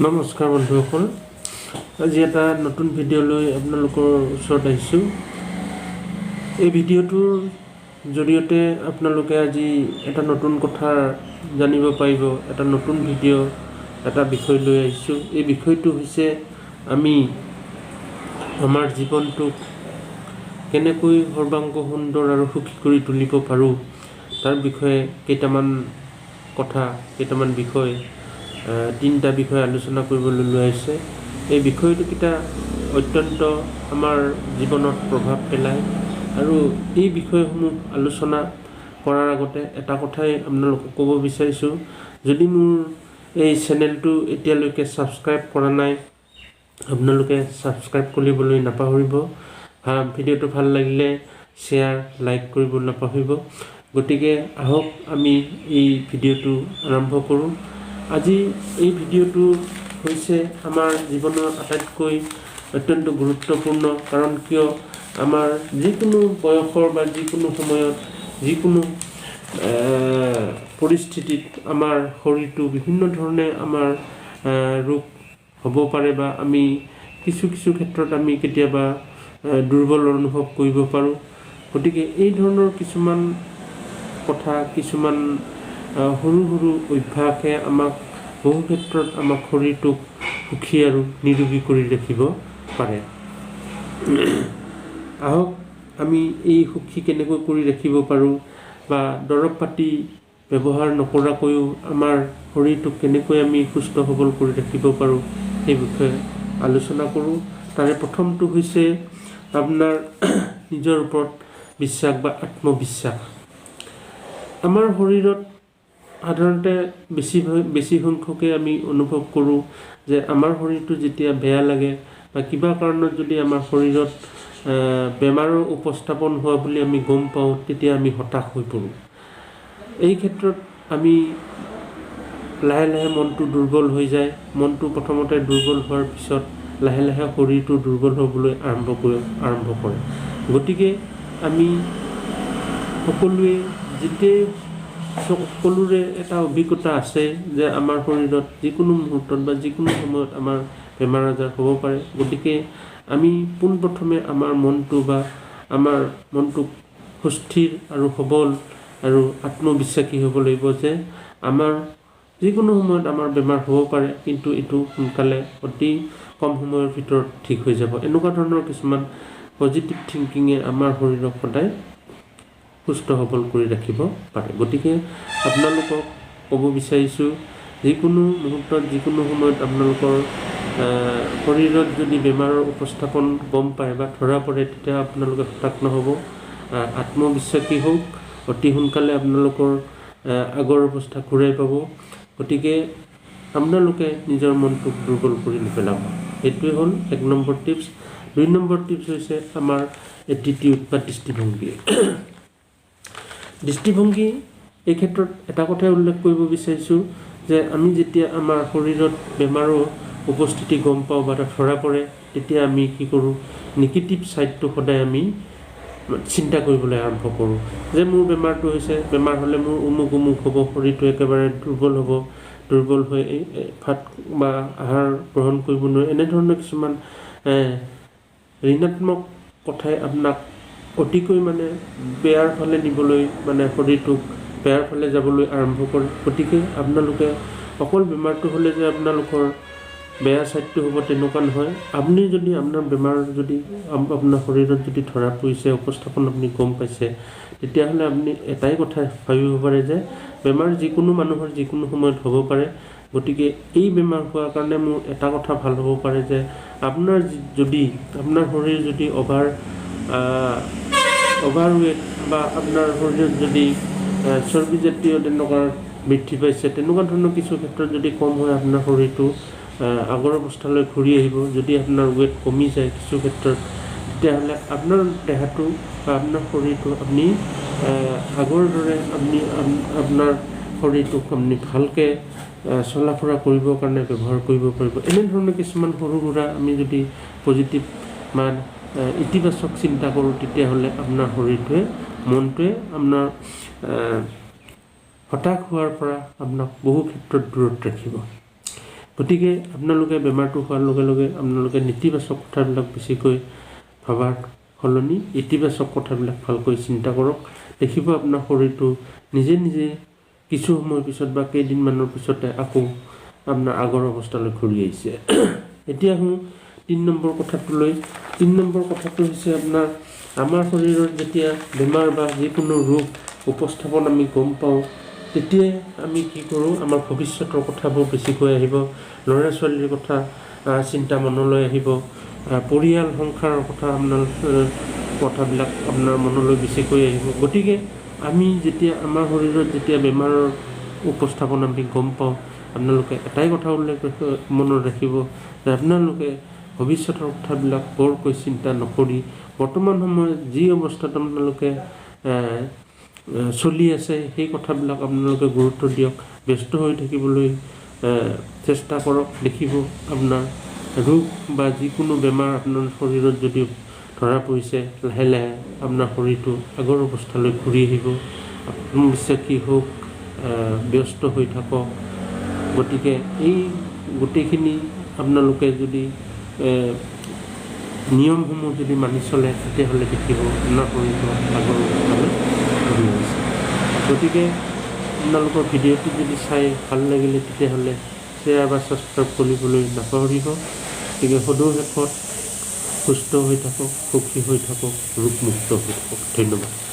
নমস্কাৰ বন্ধুসকল, আজি এটা নতুন ভিডিঅ' লৈ আপোনালোকৰ ওচৰত আহিছোঁ। এই ভিডিঅ'টোৰ জৰিয়তে আপোনালোকে আজি এটা নতুন কথা জানিব পাৰিব। এটা নতুন ভিডিঅ' এটা বিষয় লৈ আহিছোঁ। এই বিষয়টো হৈছে আমি আমাৰ জীৱনটোক কেনেকৈ সৰ্বাংগ সুন্দৰ আৰু সুখী কৰি তুলিব পাৰোঁ তাৰ বিষয়ে কেইটামান বিষয় তিনিটা বিষয় আলোচনা কৰিবলৈ লৈ আহিছে। এই বিষয়টোকেইটা অত্যন্ত আমাৰ জীৱনত প্ৰভাৱ পেলায় আৰু এই বিষয়সমূহ আলোচনা কৰাৰ আগতে এটা কথাই আপোনালোকক ক'ব বিচাৰিছোঁ, যদি মোৰ এই চেনেলটো এতিয়ালৈকে ছাবস্ক্ৰাইব কৰা নাই আপোনালোকে ছাবস্ক্ৰাইব কৰিবলৈ নাপাহৰিব। ভিডিঅ'টো ভাল লাগিলে শ্বেয়াৰ লাইক কৰিব নাপাহৰিব। গতিকে আহক আমি এই ভিডিঅ'টো আৰম্ভ কৰোঁ। আজি এই ভিডিঅ'টো হৈছে আমাৰ জীৱনৰ আটাইতকৈ অত্যন্ত গুৰুত্বপূৰ্ণ, কাৰণ কিয় আমাৰ যিকোনো বয়সৰ বা যিকোনো সময়ত যিকোনো পৰিস্থিতিত আমাৰ শৰীৰটো বিভিন্ন ধৰণে আমাৰ ৰোগ হ'ব পাৰে বা আমি কিছু ক্ষেত্ৰত আমি কেতিয়াবা দুৰ্বল অনুভৱ কৰিব পাৰোঁ। গতিকে এই ধৰণৰ কিছুমান কথা, কিছুমান সৰু অভ্যাসে আমাক বহু ক্ষেত্ৰত আমাক শৰীৰটোক সুখী আৰু নিৰোগী কৰি ৰাখিব পাৰে। আহক আমি এই সুখী কেনেকৈ কৰি ৰাখিব পাৰোঁ বা দৰৱ পাতি ব্যৱহাৰ নকৰাকৈও আমাৰ শৰীৰটোক কেনেকৈ আমি সুস্থ সবল কৰি ৰাখিব পাৰোঁ সেই বিষয়ে আলোচনা কৰোঁ। তাৰে প্ৰথমটো হৈছে আপোনাৰ নিজৰ ওপৰত বিশ্বাস বা আত্মবিশ্বাস। আমাৰ শৰীৰত সাধাৰণতে বেছি সংখ্যকে আমি অনুভৱ কৰোঁ যে আমাৰ শৰীৰটো যেতিয়া বেয়া লাগে বা কিবা কাৰণত যদি আমাৰ শৰীৰত বেমাৰৰ উপস্থাপন হোৱা বুলি আমি গম পাওঁ, তেতিয়া আমি হতাশ হৈ পৰোঁ। এই ক্ষেত্ৰত আমি লাহে মনটো দুৰ্বল হৈ যায়। মনটো প্ৰথমতে দুৰ্বল হোৱাৰ পিছত লাহে শৰীৰটো দুৰ্বল হ'বলৈ আৰম্ভ কৰে। গতিকে আমি সকলোৱে সকলোৰে এটা অভিজ্ঞতা আছে যে আমাৰ শৰীৰত যিকোনো মুহূৰ্তত বা যিকোনো সময়ত আমাৰ বেমাৰ আজাৰ হ'ব পাৰে। গতিকে আমি পোনপ্ৰথমে আমাৰ মনটোক সুস্থিৰ আৰু সবল আৰু আত্মবিশ্বাসী হ'ব লাগিব যে আমাৰ যিকোনো সময়ত আমাৰ বেমাৰ হ'ব পাৰে, কিন্তু এইটো সোনকালে অতি কম সময়ৰ ভিতৰত ঠিক হৈ যাব। এনেকুৱা ধৰণৰ কিছুমান পজিটিভ থিংকিঙে আমাৰ শৰীৰক সদায় সুস্থ সবল কৰি ৰাখিব পাৰে। গতিকে আপোনালোকক ক'ব বিচাৰিছোঁ, যিকোনো মুহূৰ্তত যিকোনো সময়ত আপোনালোকৰ শৰীৰত যদি বেমাৰৰ উপস্থাপন গম পায় বা ধৰা পৰে, তেতিয়া আপোনালোকে হতাশ নহ'ব, আত্মবিশ্বাসী হওক, অতি সোনকালে আপোনালোকৰ আগৰ অৱস্থা ঘূৰাই পাব। গতিকে আপোনালোকে নিজৰ মনটোক দুৰ্বল কৰি নেপেলাব। সেইটোৱে হ'ল 1 নম্বৰ টিপছ। 2 নম্বৰ টিপছ হৈছে আমাৰ এটিটিউড বা দৃষ্টিভংগী। এই ক্ষেত্ৰত এটা কথাই উল্লেখ কৰিব বিচাৰিছোঁ যে আমি যেতিয়া আমাৰ শৰীৰত বেমাৰৰ উপস্থিতি গম পাওঁ বা ধৰা পৰে, তেতিয়া আমি কি কৰোঁ, নিগেটিভ ছাইডটো সদায় আমি চিন্তা কৰিবলৈ আৰম্ভ কৰোঁ যে মোৰ বেমাৰটো হৈছে, বেমাৰ হ'লে মোৰ অমুক হ'ব, শৰীৰটো একেবাৰে দুৰ্বল হৈ ভাত বা আহাৰ গ্ৰহণ কৰিব নোৱাৰে। এনেধৰণৰ কিছুমান ঋণাত্মক কথাই আপোনাক অতিকৈ বেয়াৰ ফালে নিবলৈ শৰীৰটোক বেয়াৰ ফালে যাবলৈ আৰম্ভ কৰে। গতিকে আপোনালোকে অকল বেমাৰটো হ'লে যে আপোনালোকৰ বেয়া ছাইডটো হ'ব তেনেকুৱা নহয়। আপুনি যদি আপোনাৰ বেমাৰ যদি আপোনাৰ শৰীৰত যদি ধৰা পৰিছে, উপস্থাপন আপুনি গম পাইছে, তেতিয়াহ'লে আপুনি এটাই কথা ভাবিব পাৰে যে বেমাৰ যিকোনো মানুহৰ যিকোনো সময়ত হ'ব পাৰে। গতিকে এই বেমাৰ হোৱাৰ কাৰণে মোৰ এটা কথা ভাল হ'ব পাৰে যে আপোনাৰ শৰীৰ যদি অভাৰ ৱেট বা আপোনাৰ শৰীৰত যদি চৰ্বিজাতীয় তেনেকুৱা বৃদ্ধি পাইছে, তেনেকুৱা ধৰণৰ কিছু ক্ষেত্ৰত যদি কম হয়, আপোনাৰ শৰীৰটো আগৰ অৱস্থালৈ ঘূৰি আহিব। যদি আপোনাৰ ৱেট কমি যায় কিছু ক্ষেত্ৰত, তেতিয়াহ'লে আপোনাৰ দেহাটো বা আপোনাৰ শৰীৰটো আপুনি আগৰ দৰে আপোনাৰ শৰীৰটোক আপুনি ভালকৈ চলা ফুৰা কৰিবৰ কাৰণে ব্যৱহাৰ কৰিব পাৰিব। এনেধৰণৰ কিছুমান সৰু সুৰা আমি যদি পজিটিভ ইতিবাচক চিন্তা কৰোঁ, তেতিয়াহ'লে আপোনাৰ মনটোৱে আপোনাৰ হতাশ হোৱাৰ পৰা আপোনাক বহু ক্ষেত্ৰত দূৰত ৰাখিব। গতিকে আপোনালোকে বেমাৰটো হোৱাৰ লগে লগে আপোনালোকে নেতিবাচক কথাবিলাক বেছিকৈ ভাবাৰ সলনি ইতিবাচক কথাবিলাক ভালকৈ চিন্তা কৰক। দেখিব আপোনাৰ শৰীৰটো নিজে নিজে কিছু সময়ৰ পিছত বা কেইদিনমানৰ পিছতে আকৌ আপোনাৰ আগৰ অৱস্থালৈ ঘূৰি আহিছে। এতিয়া আহোঁ ৩ নম্বৰ কথাটোলৈ। ৩ নম্বৰ কথাটো হৈছে আমাৰ শৰীৰত যেতিয়া বেমাৰ বা যিকোনো ৰোগ উপস্থাপন আমি গম পাওঁ, তেতিয়াই আমি কি কৰোঁ, আমাৰ ভৱিষ্যতৰ কথাবোৰ বেছিকৈ আহিব, ল'ৰা ছোৱালীৰ কথা চিন্তা মনলৈ আহিব, পৰিয়াল সংসাৰৰ কথা কথাবিলাক আপোনাৰ মনলৈ বেছিকৈ আহিব। গতিকে আমি যেতিয়া আমাৰ শৰীৰত যেতিয়া বেমাৰৰ উপস্থাপন আমি গম পাওঁ, আপোনালোকে এটাই কথা মনত ৰাখিব যে আপোনালোকে ভৱিষ্যতৰ কথাবিলাক বৰকৈ চিন্তা নকৰি বৰ্তমান সময়ত যি অৱস্থাত আপোনালোকে চলি আছে সেই কথাবিলাক আপোনালোকে গুৰুত্ব দিয়ক, ব্যস্ত হৈ থাকিবলৈ চেষ্টা কৰক। দেখিব আপোনাৰ ৰোগ বা যিকোনো বেমাৰ আপোনাৰ শৰীৰত যদি ধৰা পৰিছে, লাহে লাহে আপোনাৰ শৰীৰটো আগৰ অৱস্থালৈ ঘূৰি আহিব। আত্মবিশ্বাসী হওক, ব্যস্ত হৈ থাকক। গতিকে এই গোটেইখিনি আপোনালোকে যদি নিয়মসমূহ যদি মানি চলে, তেতিয়াহ'লে দেখিব আপোনাৰ শৰীৰটো আগৰ অৱস্থালৈ ঘূৰি আহিছে। গতিকে আপোনালোকৰ ভিডিঅ'টো যদি চাই ভাল লাগিলে তেতিয়াহ'লে শ্বেয়াৰ বা ছাবস্ক্ৰাইব কৰিবলৈ নাপাহৰিব। গতিকে সদৌ শেষত সুস্থ হৈ থাকক, সুখী হৈ থাকক, ৰোগমুক্ত হৈ থাকক। ধন্যবাদ।